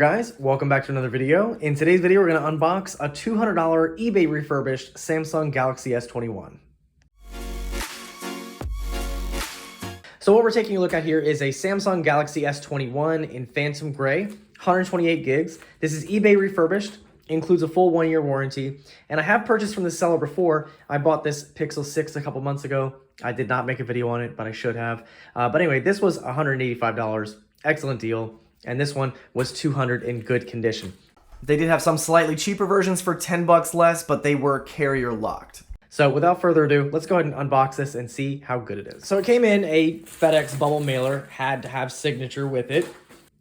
Guys, welcome back to another video. In today's video, we're going to unbox a $200 eBay refurbished Samsung Galaxy S21. So what we're taking a look at here is a Samsung Galaxy S21 in Phantom Gray, 128 gigs. This is eBay refurbished, includes a full 1-year warranty, and I have purchased from the seller before. I bought this Pixel 6 a couple months ago. I did not make a video on it, but I should have. But anyway, this was $185, excellent deal. And this one was $200 in good condition. They did have some slightly cheaper versions for $10 less, but they were carrier locked. So without further ado, let's go ahead and unbox this and see how good it is. So it came in a FedEx bubble mailer, had to have signature with it.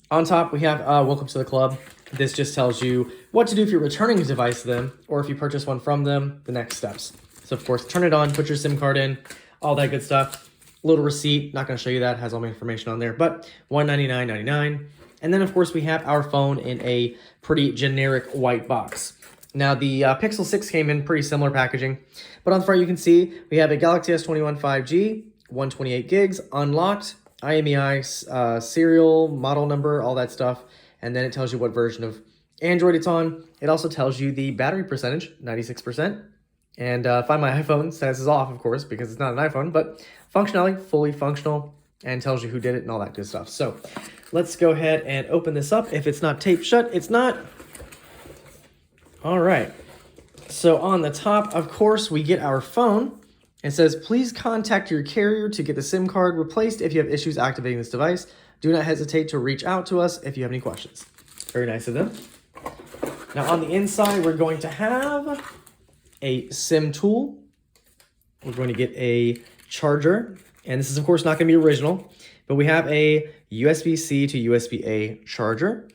On top, we have welcome to the club. This just tells you what to do if you're returning a device to them, or if you purchase one from them, the next steps. So of course, turn it on, put your SIM card in, all that good stuff. Little receipt, not gonna show you that, has all my information on there, but $199.99. And then, of course, we have our phone in a pretty generic white box. Now, the Pixel 6 came in pretty similar packaging, but on the front you can see we have a Galaxy S21 5G, 128 gigs, unlocked, IMEI, serial, model number, all that stuff, and then it tells you what version of Android it's on. It also tells you the battery percentage, 96%, and Find My iPhone status is off, of course, because it's not an iPhone, but functionality, fully functional, and tells you who did it and all that good stuff. So let's go ahead and open this up. If it's not taped shut, it's not. All right. So on the top, of course, we get our phone. It says, please contact your carrier to get the SIM card replaced if you have issues activating this device. Do not hesitate to reach out to us if you have any questions. Very nice of them. Now on the inside, we're going to have a SIM tool. We're going to get a charger. And this is, of course, not going to be original, but we have a USB-C to USB-A charger.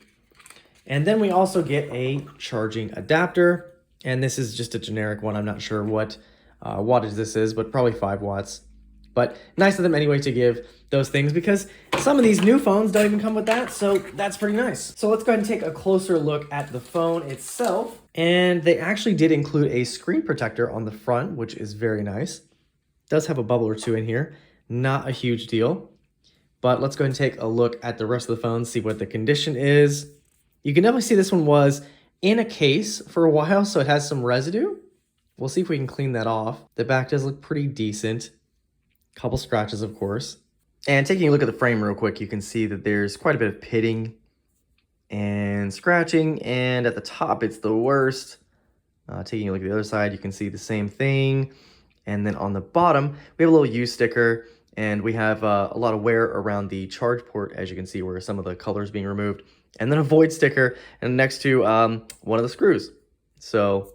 And then we also get a charging adapter. And this is just a generic one. I'm not sure what wattage this is, but probably 5 watts. But nice of them anyway to give those things, because some of these new phones don't even come with that. So that's pretty nice. So let's go ahead and take a closer look at the phone itself. And they actually did include a screen protector on the front, which is very nice. It does have a bubble or two in here. Not a huge deal, but let's go ahead and take a look at the rest of the phone, see what the condition is. You can definitely see this one was in a case for a while, so it has some residue. We'll see if we can clean that off. The back does look pretty decent. Couple scratches, of course. And taking a look at the frame real quick, you can see that there's quite a bit of pitting and scratching, and at the top, it's the worst. Taking a look at the other side, you can see the same thing. And then on the bottom, we have a little U sticker, and we have a lot of wear around the charge port, as you can see, where some of the color is being removed. And then a void sticker and next to one of the screws. So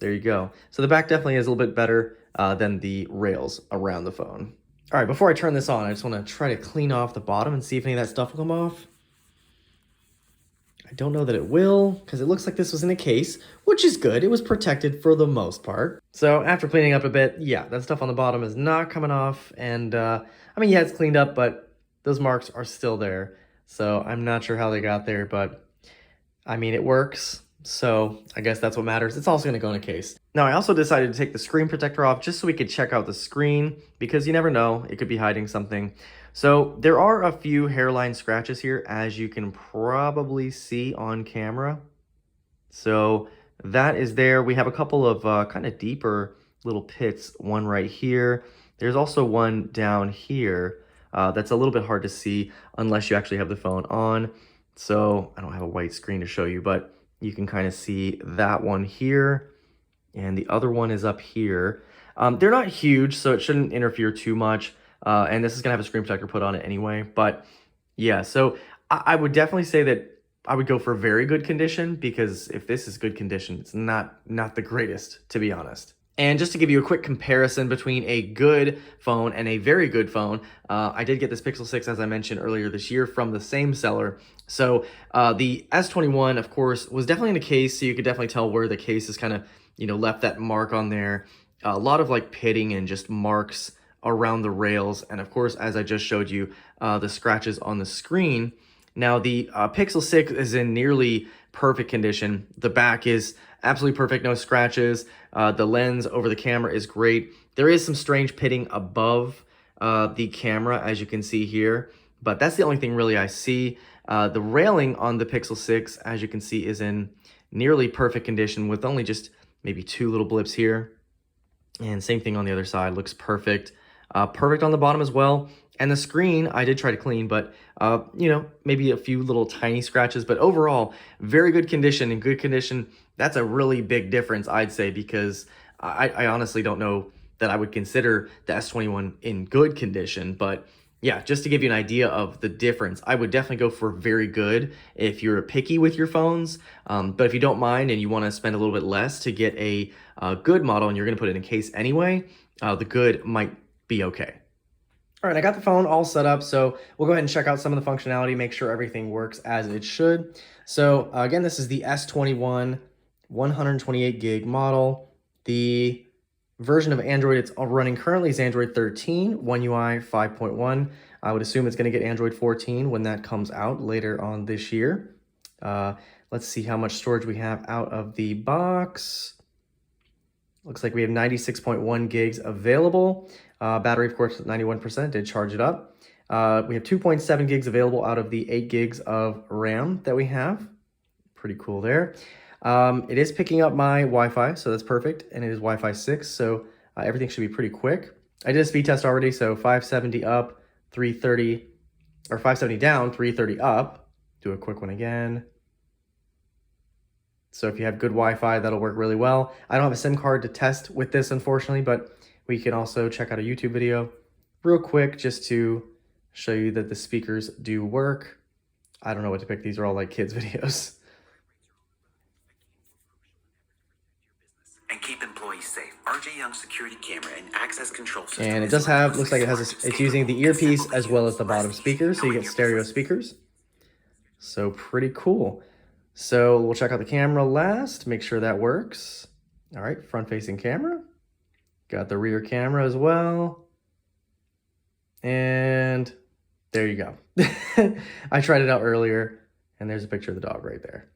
there you go. So the back definitely is a little bit better than the rails around the phone. All right, before I turn this on, I just want to try to clean off the bottom and see if any of that stuff will come off. I don't know that it will, because it looks like this was in a case, which is good. It was protected for the most part. So after cleaning up a bit, yeah, that stuff on the bottom is not coming off. And I mean, yeah, it's cleaned up, but those marks are still there. So I'm not sure how they got there, but I mean, it works. So I guess that's what matters. It's also going to go in a case. Now, I also decided to take the screen protector off just so we could check out the screen, because you never know, it could be hiding something. So there are a few hairline scratches here, as you can probably see on camera. So that is there. We have a couple of kind of deeper little pits, one right here. There's also one down here that's a little bit hard to see unless you actually have the phone on. So I don't have a white screen to show you, but you can kind of see that one here. And the other one is up here. They're not huge, so it shouldn't interfere too much. And this is gonna have a screen protector put on it anyway. But yeah, so I would definitely say that I would go for very good condition, because if this is good condition, it's not the greatest, to be honest. And just to give you a quick comparison between a good phone and a very good phone, I did get this Pixel 6, as I mentioned earlier this year, from the same seller. So the S21, of course, was definitely in a case, so you could definitely tell where the case is kind of, you know, left that mark on there. A lot of like pitting and just marks around the rails. And of course, as I just showed you, the scratches on the screen. Now the Pixel 6 is in nearly perfect condition. The back is absolutely perfect, no scratches. The lens over the camera is great. There is some strange pitting above the camera, as you can see here, but that's the only thing really I see. The railing on the Pixel 6, as you can see, is in nearly perfect condition with only just maybe 2 little blips here. And same thing on the other side, looks perfect. Perfect on the bottom as well. And the screen, I did try to clean, but, you know, maybe a few little tiny scratches. But overall, very good condition. In good condition, that's a really big difference, I'd say, because I honestly don't know that I would consider the S21 in good condition. But yeah, just to give you an idea of the difference, I would definitely go for very good if you're picky with your phones. But if you don't mind and you want to spend a little bit less to get a good model and you're going to put it in a case anyway, the good might be okay. All right, I got the phone all set up, so we'll go ahead and check out some of the functionality, make sure everything works as it should. So again, this is the S21 128 gig model. The version of Android it's running currently is Android 13, One UI 5.1. I would assume it's going to get Android 14 when that comes out later on this year. Let's see how much storage we have out of the box. Looks like we have 96.1 gigs available. Battery, of course, 91%, did charge it up. We have 2.7 gigs available out of the 8 gigs of RAM that we have. Pretty cool there. It is picking up my Wi-Fi, so that's perfect, and it is Wi-Fi 6, so everything should be pretty quick. I did a speed test already, so 570 up, 330, or 570 down, 330 up. Do a quick one again. So if you have good Wi-Fi, that'll work really well. I don't have a SIM card to test with this, unfortunately, but we can also check out a YouTube video real quick just to show you that the speakers do work. I don't know what to pick. These are all like kids' videos. And keep employees safe. RJ Young security camera and access control system. And it does have, looks like it has, it's using the earpiece as well as the bottom speaker, so you get stereo speakers. So pretty cool. So we'll check out the camera last, make sure that works. All right, front-facing camera. Got the rear camera as well. And there you go. I tried it out earlier, and there's a picture of the dog right there.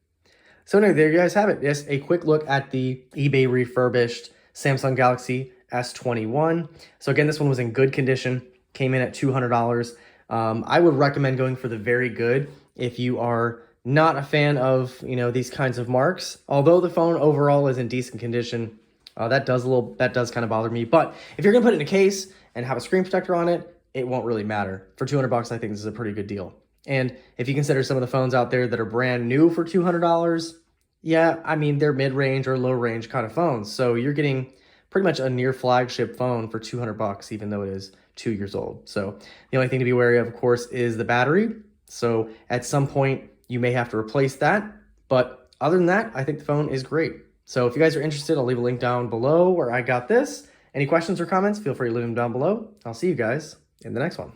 So anyway, there you guys have it. Just a quick look at the eBay refurbished Samsung Galaxy S21. So again, this one was in good condition, came in at $200. I would recommend going for the very good if you are not a fan of, you know, these kinds of marks. Although the phone overall is in decent condition, that does kind of bother me. But if you're gonna put it in a case and have a screen protector on it, it won't really matter. For $200, I think this is a pretty good deal. And if you consider some of the phones out there that are brand new for $200, yeah, I mean, they're mid-range or low-range kind of phones. So you're getting pretty much a near flagship phone for $200, even though it is 2 years old. So the only thing to be wary of course, is the battery. So at some point, you may have to replace that. But other than that, I think the phone is great. So if you guys are interested, I'll leave a link down below where I got this. Any questions or comments, feel free to leave them down below. I'll see you guys in the next one.